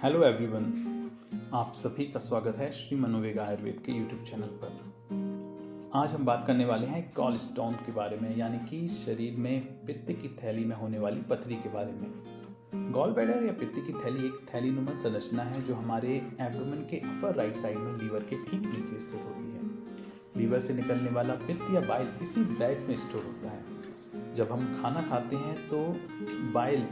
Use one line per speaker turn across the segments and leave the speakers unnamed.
Hello everyone, आप सभी का स्वागत है श्री मनोवेग आयुर्वेद के यूट्यूब चैनल पर। आज हम बात करने वाले हैं गॉल स्टोन के बारे में, यानी कि शरीर में पित्त की थैली में होने वाली पथरी के बारे में। गॉल ब्लैडर या पित्त की थैली एक थैलीनुमा संरचना है जो हमारे एब्डोमेन के अपर राइट साइड में लीवर के ठीक नीचे स्थित होती है। लीवर से निकलने वाला पित्त या बाइल इसी बैग में स्टोर होता है। जब हम खाना खाते हैं तो बाइल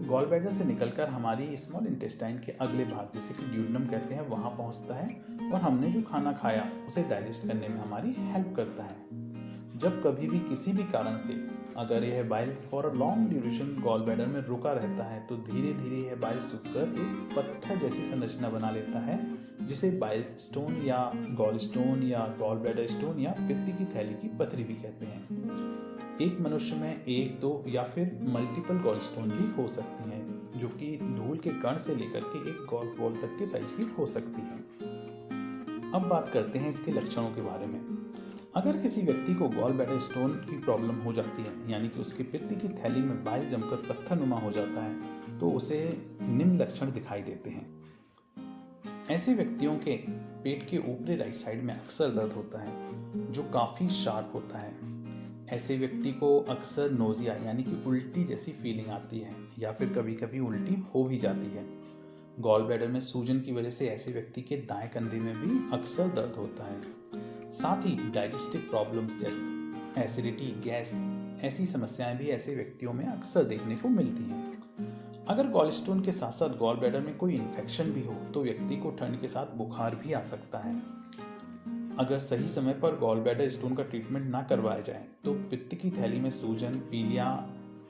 गॉल ब्लैडर से निकलकर हमारी स्मॉल इंटेस्टाइन के अगले भाग, जिसे कि ड्यूडेनम कहते हैं, वहाँ पहुँचता है और हमने जो खाना खाया उसे डाइजेस्ट करने में हमारी हेल्प करता है। जब कभी भी किसी भी कारण से अगर यह bile for a long duration gall bladder में रुका रहता है तो धीरे धीरे यह बाइल सूखकर एक पत्थर जैसी संरचना बना लेता है, जिसे बाइल स्टोन या गॉल स्टोन या गॉल ब्लैडर स्टोन या पित्त की थैली की पथरी भी कहते हैं। एक मनुष्य में एक, दो या फिर मल्टीपल गॉल स्टोन भी हो सकती हैं, जो कि धूल के कण से लेकर के एक गोल्फ बॉल तक के साइज की हो सकती है। अब बात करते हैं इसके लक्षणों के बारे में। अगर किसी व्यक्ति को गॉल ब्लैडर स्टोन की प्रॉब्लम हो जाती है, यानी कि उसके पित्त की थैली में बाइल जमकर पत्थरनुमा हो जाता है, तो उसे निम्न लक्षण दिखाई देते हैं। ऐसे व्यक्तियों के पेट के ऊपरी राइट साइड में अक्सर दर्द होता है जो काफ़ी शार्प होता है। ऐसे व्यक्ति को अक्सर नोजिया यानी कि उल्टी जैसी फीलिंग आती है या फिर कभी कभी उल्टी हो भी जाती है। गॉल ब्लैडर में सूजन की वजह से ऐसे व्यक्ति के दाएं कंधे में भी अक्सर दर्द होता है। साथ ही डाइजेस्टिव प्रॉब्लम्स जैसे एसिडिटी, गैस, ऐसी समस्याएं भी ऐसे व्यक्तियों में अक्सर देखने को मिलती हैं। अगर गॉल स्टोन के साथ साथ गॉल ब्लैडर में कोई इन्फेक्शन भी हो तो व्यक्ति को ठंड के साथ बुखार भी आ सकता है। अगर सही समय पर गॉल ब्लैडर स्टोन का ट्रीटमेंट ना करवाया जाए तो पित्त की थैली में सूजन, पीलिया,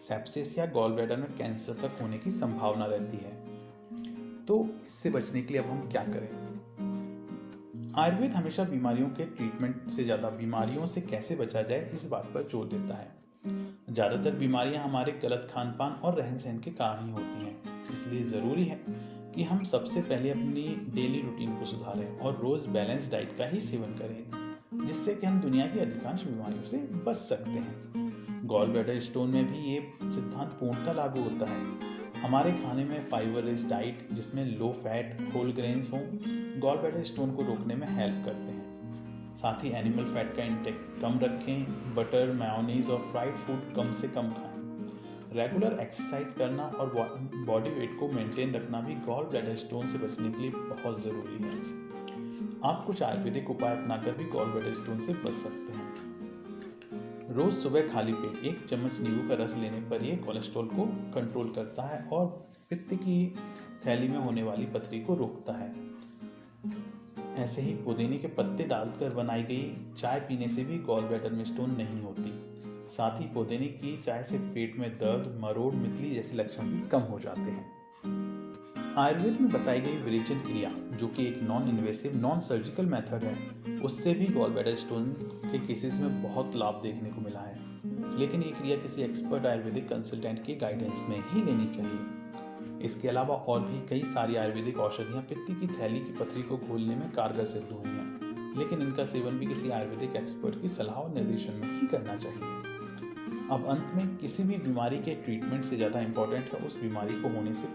सेप्सिस या गॉल ब्लैडर में कैंसर तक होने की संभावना रहती है। तो इससे बचने के लिए अब हम क्या करें? आयुर्वेद हमेशा बीमारियों के ट्रीटमेंट से ज़्यादा बीमारियों से कैसे बचा जाए इस बात पर जोर देता है। ज़्यादातर बीमारियां हमारे गलत खान पान और रहन सहन के कारण ही होती हैं, इसलिए ज़रूरी है कि हम सबसे पहले अपनी डेली रूटीन को सुधारें और रोज़ बैलेंस डाइट का ही सेवन करें, जिससे कि हम दुनिया की अधिकांश बीमारियों से बच सकते हैं। गॉल ब्लैडर स्टोन में भी ये सिद्धांत पूर्णतः लागू होता है। हमारे खाने में फाइबर रिच डाइट जिसमें लो फैट, होल ग्रेन्स हों, गॉल ब्लैडर स्टोन को रोकने में हेल्प करते हैं। साथ ही एनिमल फैट का इंटेक कम रखें, बटर, मेयोनीज और फ्राइड फूड कम से कम खाएं। रेगुलर एक्सरसाइज करना और बॉडी वेट को मेंटेन रखना भी गॉल ब्लैडर स्टोन से बचने के लिए बहुत ज़रूरी है। आप कुछ आयुर्वेदिक उपाय अपनाकर भी गॉल ब्लैडर स्टोन से बच सकते हैं। रोज़ सुबह खाली पेट 1 चम्मच नींबू का रस लेने पर यह कोलेस्ट्रॉल को कंट्रोल करता है और पित्त की थैली में होने वाली पथरी को रोकता है। ऐसे ही पुदीने के पत्ते डालकर बनाई गई चाय पीने से भी गॉल ब्लैडर में स्टोन नहीं होती। साथ ही पुदीने की चाय से पेट में दर्द, मरोड़, मितली जैसे लक्षण भी कम हो जाते हैं। आयुर्वेद में बताई गई विरेचन क्रिया, जो कि एक non invasive, non surgical method है, उससे भी गॉल ब्लैडर स्टोन के केसेस में बहुत लाभ देखने को मिला है। लेकिन ये क्रिया किसी एक्सपर्ट आयुर्वेदिक कंसल्टेंट के गाइडेंस में ही लेनी चाहिए। इसके अलावा और भी कई सारी आयुर्वेदिक औषधियाँ पित्त की थैली की पथरी को खोलने में कारगर सिद्ध हुई हैं, लेकिन इनका सेवन भी किसी आयुर्वेदिक एक्सपर्ट की सलाह और निर्देशन में ही करना चाहिए। अब अंत में, किसी भी बीमारी के ट्रीटमेंट से ज़्यादा इम्पोर्टेंट है उस बीमारी को होने से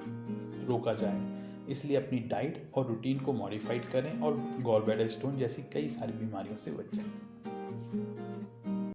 रोका जाए। इसलिए अपनी डाइट और रूटीन को मॉडिफाइड करें और गॉल ब्लैडर स्टोन जैसी कई सारी बीमारियों से बचें।